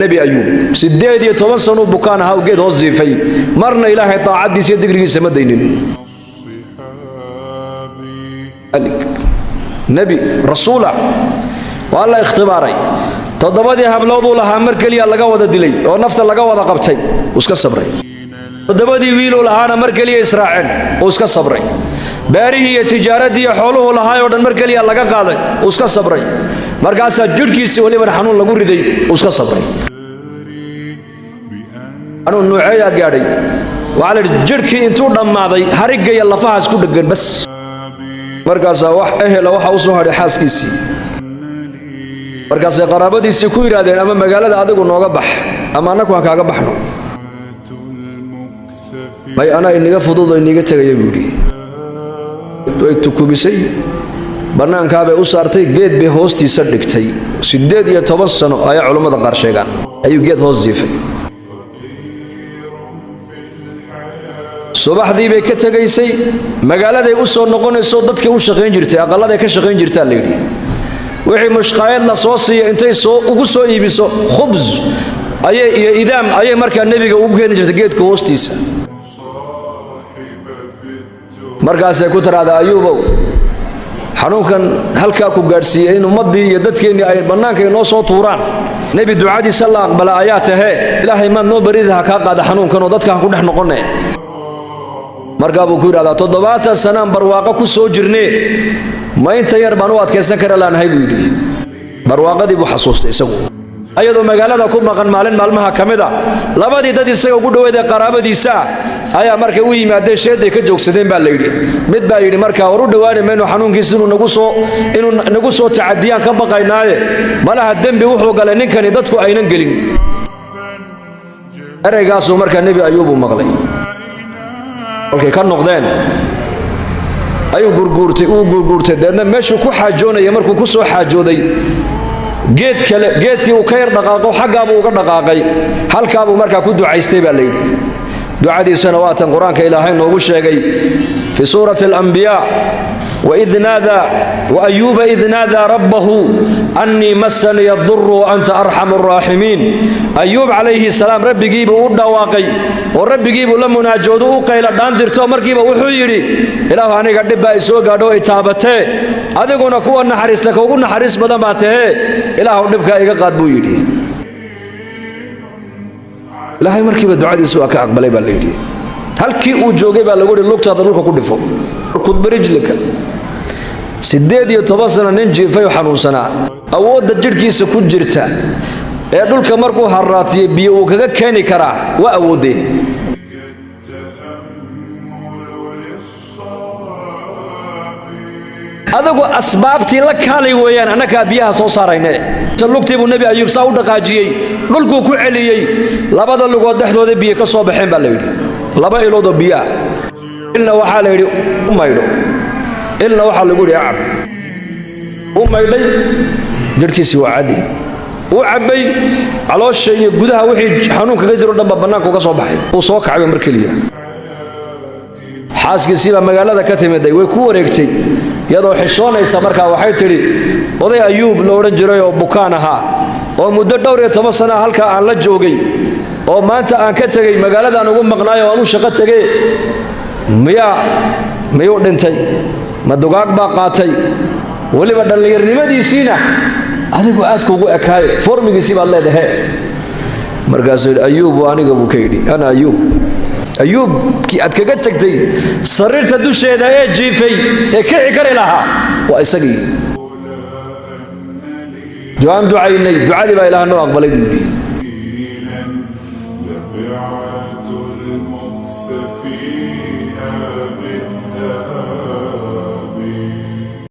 نبي أيوب سديد يتوصلوا بكانها وقيد هوزي في مرنا إلهي طاعت دي سيد دقري سمدينين نبي رسوله والله اختباري تضبطي هبلوضو لها مركلي لغا ودا دلي او نفط لغا ودا قبتي واسكا صبري تضبطي ويلو لها مركلي اسرائيل واسكا صبري باريه تجارتي حوله لها او دن مركلي لغا قاداي واسكا صبري markaas jirkiisa waliba xanuun lagu riday uska sabray anuu nuucaya gaadhay wala jirkii intuu dhamaaday hariga iyo lafahaas ku dhagan bas markaas wax ehela waxa uu soo hadhay xaaskiisii markaas qaraabadiisii ku yiraahdeen ama magaalada adigu nooga bax ama anagu aan kaaga baxno may ana inaga fududo inaga tagay buuri way tukubisay banaankaabay u saartay geed bay hoostiisa dhigtay 18 sano ayaa culimada qaar sheegaan ayuu geed hoos jiifay subaxdii bay ka tagaysay magaaladay u soo noqonayso dadkii u shaqeyn jirtay aqaladay ka shaqeyn jirtay leeyahay wixii mushqaayad la soo siiyay intay soo ugu soo iibiso khubz ayay iyo idaam ayay markaa nabiga ugu keenay jirtay geedka hoostiisa markaas ay ku tiraahdaa ayuubow xanuunkan halka ku gaarsiiyay in ummadii iyo dadkeenii ay banaanka inoo soo tuuraan nabi ducadii sallallahu aqbala ayaatahe ilaahay ma noo baridaha ka qaada xanuunkan oo dadka ku dhex noqonay markaa buu ku yiraahdaa 7 sano barwaaqo ku soo jirnay ma inta yar baan u adkaysan kara laanahay buu yiri barwaaqadii buu xasuustay isagu ayadoo magaalada ku maqan maalin maalmaha kamida labadii dad isaga ugu dhaweeday qaraabadiisa ayaa markay u yimaadeen sheeday ka joogsadeen baa la yiri mid baa yiri markaa war u dhawaanay meeno xanuunkiisa inuu nagu soo tacaadiyaan ka baqaynaaye malaha dambi wuxuu galay ninkani dadku aynan gelin ereygaas oo markaa nabi ayuub uu maqlay halkay ka noqdeen ayuu gurguurtay dadna meeshu ku xaajoonay markuu ku soo xaajooday geedkii uu ka yar dhaqaaqo xaqaabuu uga dhaqaaqay halkaabuu markaa ku ducaystay baa la yiri ducadiisana waa tan quraanka ilaahay noogu sheegay fi suurati al-anbiya وإذ نادى وأيوب إذ نادى ربه أني مسني الضر وأنت أرحم الراحمين أيوب عليه السلام ربي جيبه ودواقي وربي جيبه لما ناجوده قيل دان درتو مركيبه وحيري إله أنا قد بأسوا قالوا إتابته هذا كنا كون نحرس لك وكنا نحرس بدل ما ته إله نبكى إيجا قاد بويري لا هي مركبة دعاء يسوع كأقبل بالليل هل كي وجوجي باللغور اللوك تدرك كل فوق ركض برجلك سديد يتبصر ننجي في حنون سنة أود الجركي سكون جرتا يدل كمركو حراتي بيو كذا كاني كرا وأوده هذا هو أسباب تلك هالي ويان أنا كابيها صوصارينه سلوكتي بالنبي أيوب سعود قاجيي للكو كعليي لبضل لقود دحدو ذي بيك صوبحين بالليل لبا إلو ضبيا إلا وحال يري أم يرو إلا وحال يقول يا عب أم يلي جركيسي وعادي وعبي على الشيء جودها وحي حنون كجزر ودم بناك وكصوبحي وصوك عبي مركلية xaaskiisii magaalada ka timiday way ku wareegtay iyadoo xishoonaysa markaa waxay tiri oday ayuub la oran jiray oo bukaan ahaa oo muddo dhowr iyo 10 sano halka aan la joogay oo maanta aan ka tagay magaalada ugu maqnaayo oo aan u shaqo tagay miyaa dhintay ma dugaag baa qaatay waliba dhalinyarnimadiisina adigu aad kugu ekaay formigiisii baad leedahay markaas ayuub aniga buu ka yidhi ana ayuub ki aad kaga tagtay sariirta dusheeda ee jiifay ee kici kari lahaa waa isagii ducaan ducaynay ducadii baa ilaahay noo aqbalay buu